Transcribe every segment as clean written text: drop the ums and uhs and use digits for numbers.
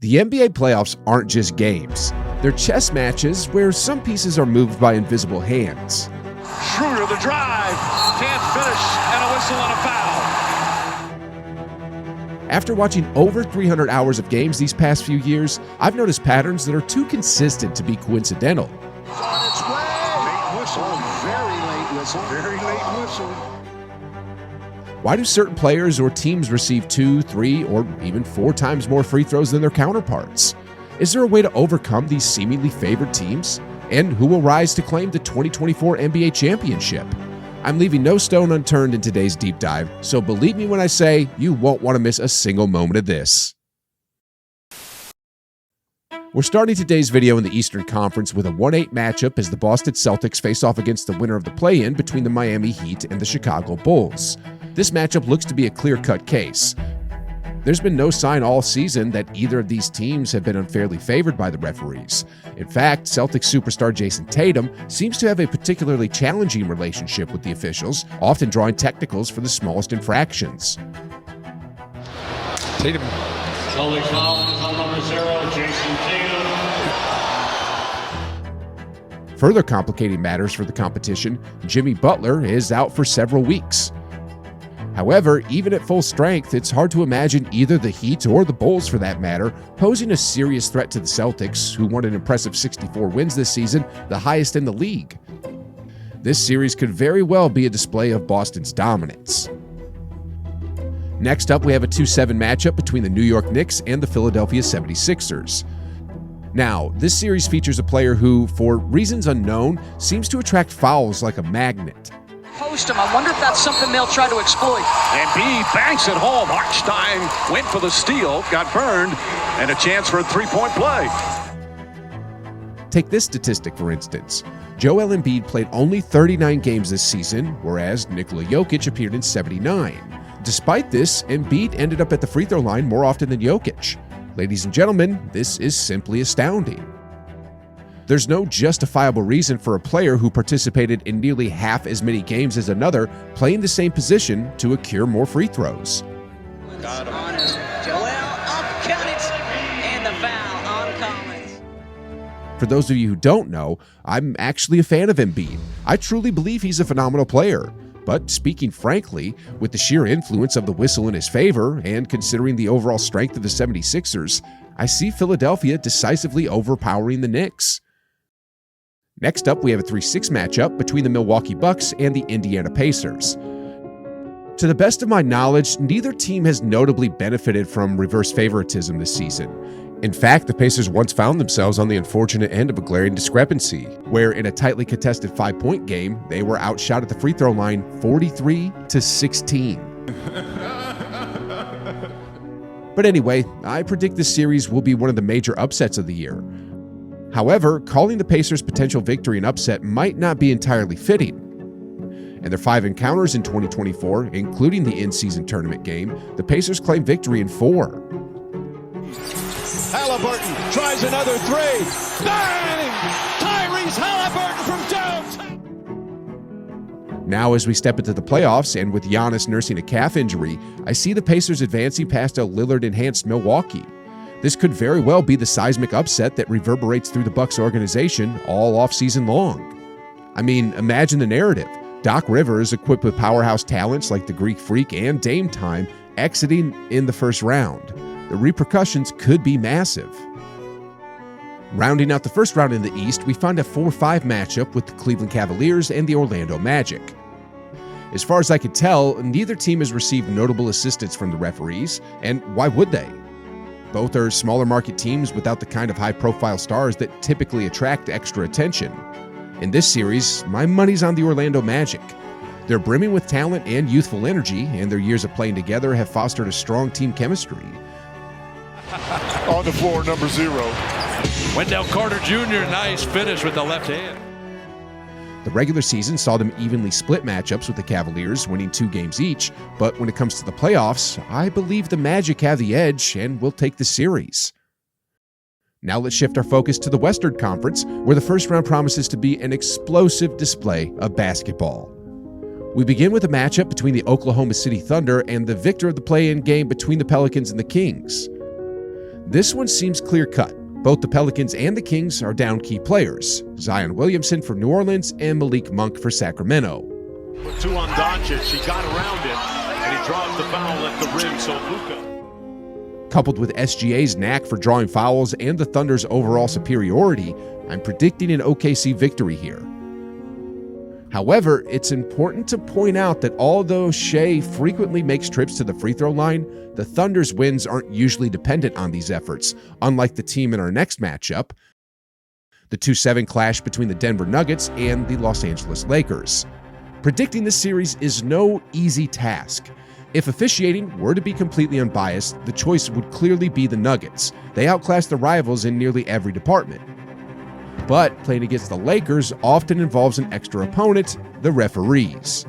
The NBA playoffs aren't just games. They're chess matches where some pieces are moved by invisible hands. Schroeder, the drive, can't finish, and a whistle and a foul. After watching over 300 hours of games these past few years, I've noticed patterns that are too consistent to be coincidental. It's on its way. Late whistle, very late whistle. Very late whistle. Why do certain players or teams receive 2, 3, or even 4 times more free throws than their counterparts? Is there a way to overcome these seemingly favored teams? And who will rise to claim the 2024 NBA championship? I'm leaving no stone unturned in today's deep dive, so believe me when I say you won't want to miss a single moment of this. We're starting today's video in the Eastern Conference with a 1-8 matchup as the Boston Celtics face off against the winner of the play-in between the Miami Heat and the Chicago Bulls. This matchup looks to be a clear-cut case. There's been no sign all season that either of these teams have been unfairly favored by the referees. In fact, Celtics superstar Jason Tatum seems to have a particularly challenging relationship with the officials, often drawing technicals for the smallest infractions. Tatum. Holding foul on number 0, Jason Tatum. Further complicating matters for the competition, Jimmy Butler is out for several weeks. However, even at full strength, it's hard to imagine either the Heat or the Bulls, for that matter, posing a serious threat to the Celtics, who won an impressive 64 wins this season, the highest in the league. This series could very well be a display of Boston's dominance. Next up, we have a 2-7 matchup between the New York Knicks and the Philadelphia 76ers. Now, this series features a player who, for reasons unknown, seems to attract fouls like a magnet. Post him. I wonder if that's something they'll try to exploit. Embiid banks it home. Hartenstein went for the steal, got burned, and a chance for a three-point play. Take this statistic, for instance. Joel Embiid played only 39 games this season, whereas Nikola Jokic appeared in 79. Despite this, Embiid ended up at the free throw line more often than Jokic. Ladies and gentlemen, this is simply astounding. There's no justifiable reason for a player who participated in nearly half as many games as another playing the same position to accrue more free throws. Got him. Joel up, count it, and the foul on Collins. For those of you who don't know, I'm actually a fan of Embiid. I truly believe he's a phenomenal player. But speaking frankly, with the sheer influence of the whistle in his favor and considering the overall strength of the 76ers, I see Philadelphia decisively overpowering the Knicks. Next up, we have a 3-6 matchup between the Milwaukee Bucks and the Indiana Pacers. To the best of my knowledge, neither team has notably benefited from reverse favoritism this season. In fact, the Pacers once found themselves on the unfortunate end of a glaring discrepancy, where in a tightly contested 5-point game, they were outshot at the free throw line 43-16. But anyway, I predict this series will be one of the major upsets of the year. However, calling the Pacers' potential victory an upset might not be entirely fitting. In their 5 encounters in 2024, including the in-season tournament game, the Pacers claim victory in 4. Halliburton tries another three. Bang! Tyrese Halliburton from downtown. Now, as we step into the playoffs, and with Giannis nursing a calf injury, I see the Pacers advancing past a Lillard-enhanced Milwaukee. This could very well be the seismic upset that reverberates through the Bucks organization all offseason long. I mean, imagine the narrative. Doc Rivers, equipped with powerhouse talents like the Greek Freak and Dame Time, exiting in the first round. The repercussions could be massive. Rounding out the first round in the East, we find a 4-5 matchup with the Cleveland Cavaliers and the Orlando Magic. As far as I could tell, neither team has received notable assistance from the referees, and why would they? Both are smaller market teams without the kind of high-profile stars that typically attract extra attention. In this series, my money's on the Orlando Magic. They're brimming with talent and youthful energy, and their years of playing together have fostered a strong team chemistry. On the floor, number 0. Wendell Carter Jr., nice finish with the left hand. The regular season saw them evenly split matchups with the Cavaliers, winning 2 games each, but when it comes to the playoffs, I believe the Magic have the edge and will take the series. Now let's shift our focus to the Western Conference, where the first round promises to be an explosive display of basketball. We begin with a matchup between the Oklahoma City Thunder and the victor of the play-in game between the Pelicans and the Kings. This one seems clear-cut. Both the Pelicans and the Kings are down key players, Zion Williamson for New Orleans and Malik Monk for Sacramento. Two on Doncic, he got around it, and he draws the foul at the rim, so Luka. Coupled with SGA's knack for drawing fouls and the Thunder's overall superiority, I'm predicting an OKC victory here. However, it's important to point out that although Shea frequently makes trips to the free throw line, the Thunder's wins aren't usually dependent on these efforts, unlike the team in our next matchup, the 2-7 clash between the Denver Nuggets and the Los Angeles Lakers. Predicting this series is no easy task. If officiating were to be completely unbiased, the choice would clearly be the Nuggets. They outclass the rivals in nearly every department. But playing against the Lakers often involves an extra opponent, the referees.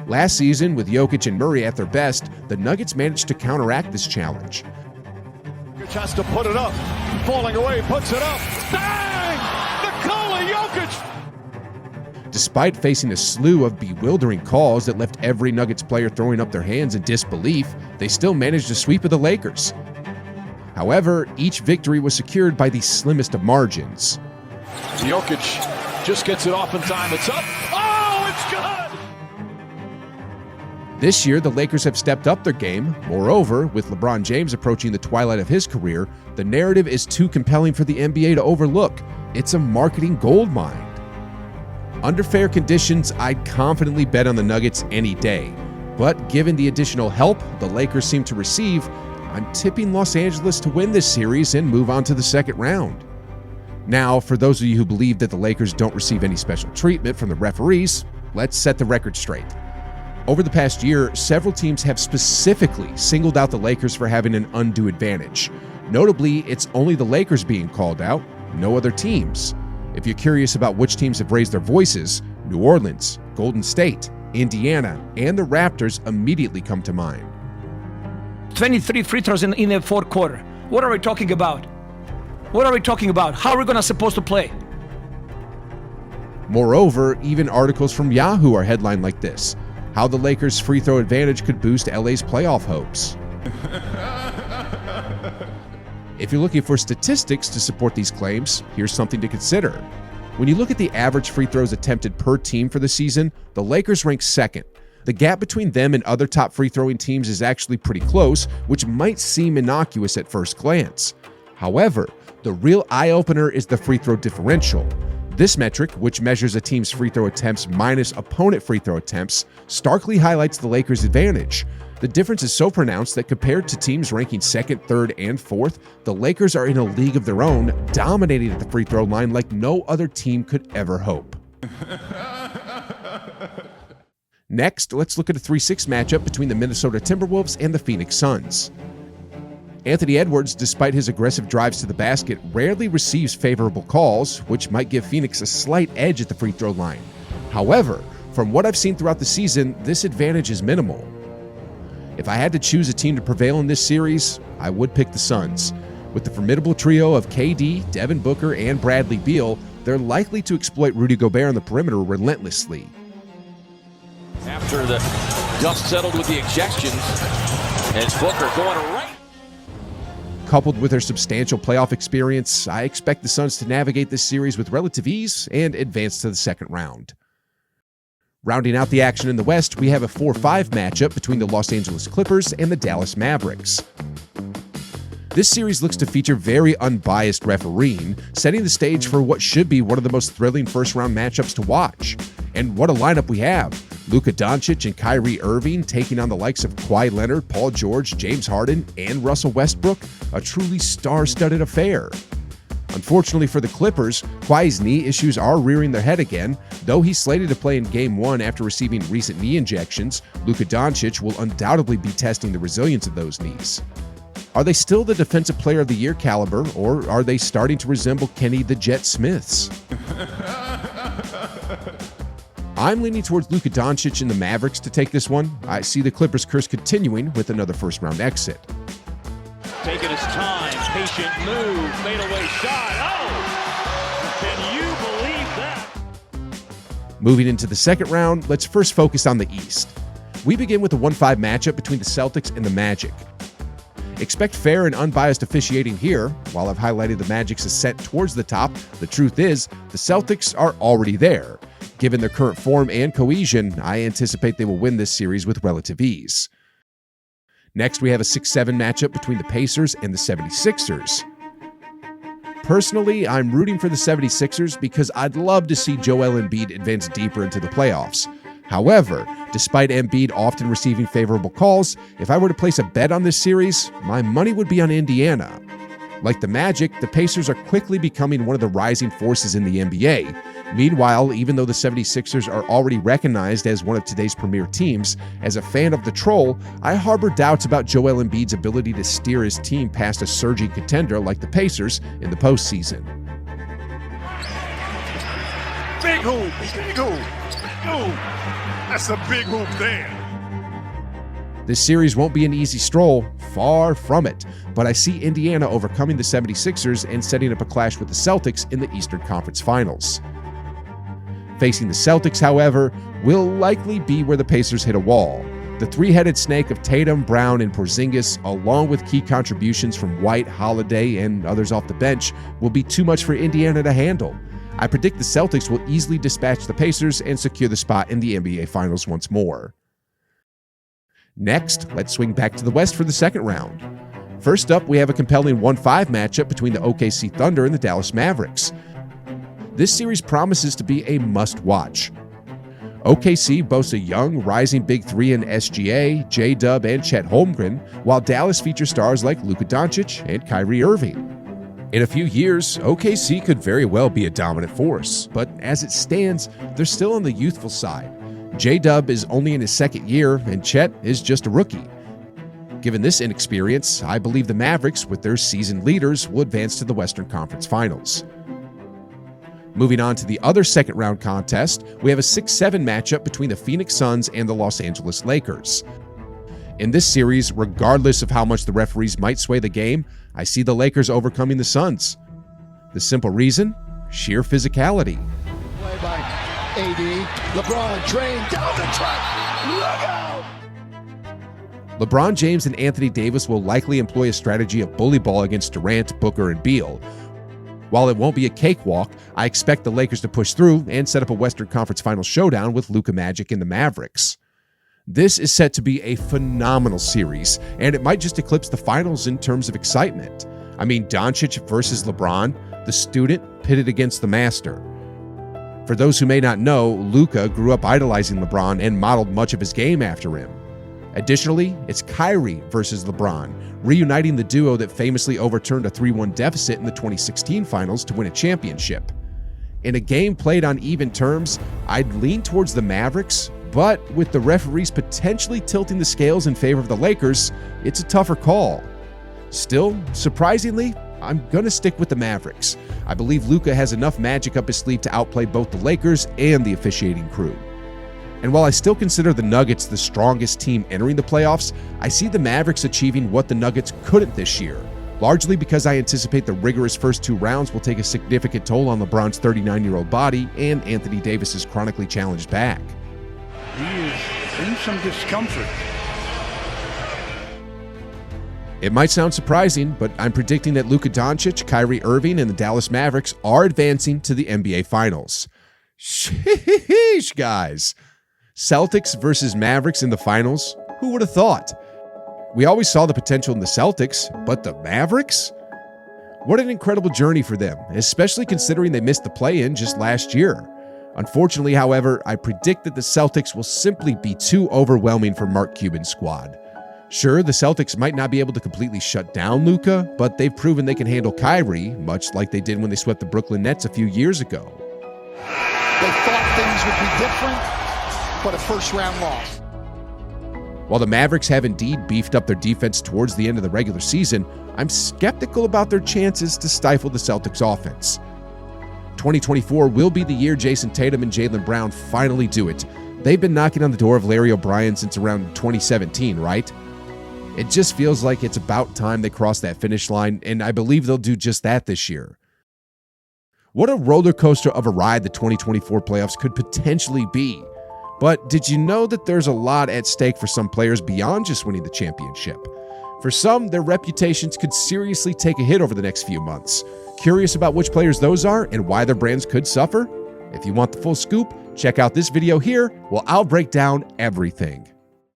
Last season, with Jokic and Murray at their best, the Nuggets managed to counteract this challenge. Jokic has to put it up. Falling away, puts it up. Bang! Nikola Jokic! Despite facing a slew of bewildering calls that left every Nuggets player throwing up their hands in disbelief, they still managed to sweep of the Lakers. However, each victory was secured by the slimmest of margins. Jokic just gets it off in time. It's up. Oh, it's good! This year, the Lakers have stepped up their game. Moreover, with LeBron James approaching the twilight of his career, the narrative is too compelling for the NBA to overlook. It's a marketing goldmine. Under fair conditions, I'd confidently bet on the Nuggets any day. But given the additional help the Lakers seem to receive, I'm tipping Los Angeles to win this series and move on to the second round. Now, for those of you who believe that the Lakers don't receive any special treatment from the referees, let's set the record straight. Over the past year, several teams have specifically singled out the Lakers for having an undue advantage. Notably, it's only the Lakers being called out, no other teams. If you're curious about which teams have raised their voices, New Orleans, Golden State, Indiana, and the Raptors immediately come to mind. 23 free throws in the fourth quarter. What are we talking about? What are we talking about? How are we supposed to play? Moreover, even articles from Yahoo are headlined like this: how the Lakers' free throw advantage could boost LA's playoff hopes. If you're looking for statistics to support these claims, here's something to consider. When you look at the average free throws attempted per team for the season, the Lakers rank second. The gap between them and other top free throwing teams is actually pretty close, which might seem innocuous at first glance. However, the real eye-opener is the free throw differential. This metric, which measures a team's free throw attempts minus opponent free throw attempts, starkly highlights the Lakers' advantage. The difference is so pronounced that compared to teams ranking second, third, and fourth, the Lakers are in a league of their own, dominating at the free throw line like no other team could ever hope. Next, let's look at a 3-6 matchup between the Minnesota Timberwolves and the Phoenix Suns. Anthony Edwards, despite his aggressive drives to the basket, rarely receives favorable calls, which might give Phoenix a slight edge at the free throw line. However, from what I've seen throughout the season, this advantage is minimal. If I had to choose a team to prevail in this series, I would pick the Suns. With the formidable trio of KD, Devin Booker, and Bradley Beal, they're likely to exploit Rudy Gobert on the perimeter relentlessly. After the dust settled with the ejections, and Booker going right. Coupled with their substantial playoff experience, I expect the Suns to navigate this series with relative ease and advance to the second round. Rounding out the action in the West, we have a 4-5 matchup between the Los Angeles Clippers and the Dallas Mavericks. This series looks to feature very unbiased refereeing, setting the stage for what should be one of the most thrilling first-round matchups to watch. And what a lineup we have! Luka Doncic and Kyrie Irving taking on the likes of Kawhi Leonard, Paul George, James Harden, and Russell Westbrook, a truly star-studded affair. Unfortunately for the Clippers, Kawhi's knee issues are rearing their head again. Though he's slated to play in Game 1 after receiving recent knee injections, Luka Doncic will undoubtedly be testing the resilience of those knees. Are they still the Defensive Player of the Year caliber, or are they starting to resemble Kenny the Jet Smiths? I'm leaning towards Luka Doncic and the Mavericks to take this one. I see the Clippers' curse continuing with another first-round exit. Taking his time, patient move, fadeaway shot. Oh! Can you believe that? Moving into the second round, let's first focus on the East. We begin with a 1-5 matchup between the Celtics and the Magic. Expect fair and unbiased officiating here. While I've highlighted the Magic's ascent towards the top, the truth is the Celtics are already there. Given their current form and cohesion, I anticipate they will win this series with relative ease. Next, we have a 6-7 matchup between the Pacers and the 76ers. Personally, I'm rooting for the 76ers because I'd love to see Joel Embiid advance deeper into the playoffs. However, despite Embiid often receiving favorable calls, if I were to place a bet on this series, my money would be on Indiana. Like the Magic, the Pacers are quickly becoming one of the rising forces in the NBA. Meanwhile, even though the 76ers are already recognized as one of today's premier teams, as a fan of the Troll, I harbor doubts about Joel Embiid's ability to steer his team past a surging contender like the Pacers in the postseason. Big hoop, big hoop. Ooh, that's a big hoop there. This series won't be an easy stroll, far from it, but I see Indiana overcoming the 76ers and setting up a clash with the Celtics in the Eastern Conference Finals. Facing the Celtics, however, will likely be where the Pacers hit a wall. The three-headed snake of Tatum, Brown, and Porzingis, along with key contributions from White, Holiday, and others off the bench, will be too much for Indiana to handle. I predict the Celtics will easily dispatch the Pacers and secure the spot in the NBA Finals once more. Next, let's swing back to the West for the second round. First up, we have a compelling 1-5 matchup between the OKC Thunder and the Dallas Mavericks. This series promises to be a must-watch. OKC boasts a young, rising big three in SGA, J-Dub, and Chet Holmgren, while Dallas features stars like Luka Doncic and Kyrie Irving. In a few years, OKC could very well be a dominant force, but as it stands, they're still on the youthful side. J-Dub is only in his second year, and Chet is just a rookie. Given this inexperience, I believe the Mavericks, with their seasoned leaders, will advance to the Western Conference Finals. Moving on to the other second-round contest, we have a 6-7 matchup between the Phoenix Suns and the Los Angeles Lakers. In this series, regardless of how much the referees might sway the game, I see the Lakers overcoming the Suns. The simple reason? Sheer physicality. Play by AD, LeBron drained down the track. Look out! LeBron James and Anthony Davis will likely employ a strategy of bully ball against Durant, Booker, and Beal. While it won't be a cakewalk, I expect the Lakers to push through and set up a Western Conference Finals showdown with Luka Magic and the Mavericks. This is set to be a phenomenal series, and it might just eclipse the finals in terms of excitement. I mean, Doncic versus LeBron, the student pitted against the master. For those who may not know, Luka grew up idolizing LeBron and modeled much of his game after him. Additionally, it's Kyrie versus LeBron, reuniting the duo that famously overturned a 3-1 deficit in the 2016 finals to win a championship. In a game played on even terms, I'd lean towards the Mavericks, but with the referees potentially tilting the scales in favor of the Lakers, it's a tougher call. Still, surprisingly, I'm going to stick with the Mavericks. I believe Luka has enough magic up his sleeve to outplay both the Lakers and the officiating crew. And while I still consider the Nuggets the strongest team entering the playoffs, I see the Mavericks achieving what the Nuggets couldn't this year, largely because I anticipate the rigorous first two rounds will take a significant toll on LeBron's 39-year-old body and Anthony Davis's chronically challenged back. He is in some discomfort. It might sound surprising, but I'm predicting that Luka Doncic, Kyrie Irving, and the Dallas Mavericks are advancing to the NBA Finals. Sheesh, guys. Celtics versus Mavericks in the finals? Who would have thought? We always saw the potential in the Celtics, but the Mavericks? What an incredible journey for them, especially considering they missed the play-in just last year. Unfortunately, however, I predict that the Celtics will simply be too overwhelming for Mark Cuban's squad. Sure, the Celtics might not be able to completely shut down Luka, but they've proven they can handle Kyrie, much like they did when they swept the Brooklyn Nets a few years ago. They thought things would be different, but a first-round loss. While the Mavericks have indeed beefed up their defense towards the end of the regular season, I'm skeptical about their chances to stifle the Celtics' offense. 2024 will be the year Jason Tatum and Jaylen Brown finally do it. They've been knocking on the door of Larry O'Brien since around 2017, right? It just feels like it's about time they cross that finish line, and I believe they'll do just that this year. What a roller coaster of a ride the 2024 playoffs could potentially be. But did you know that there's a lot at stake for some players beyond just winning the championship? For some, their reputations could seriously take a hit over the next few months. Curious about which players those are and why their brands could suffer? If you want the full scoop, check out this video here where I'll break down everything.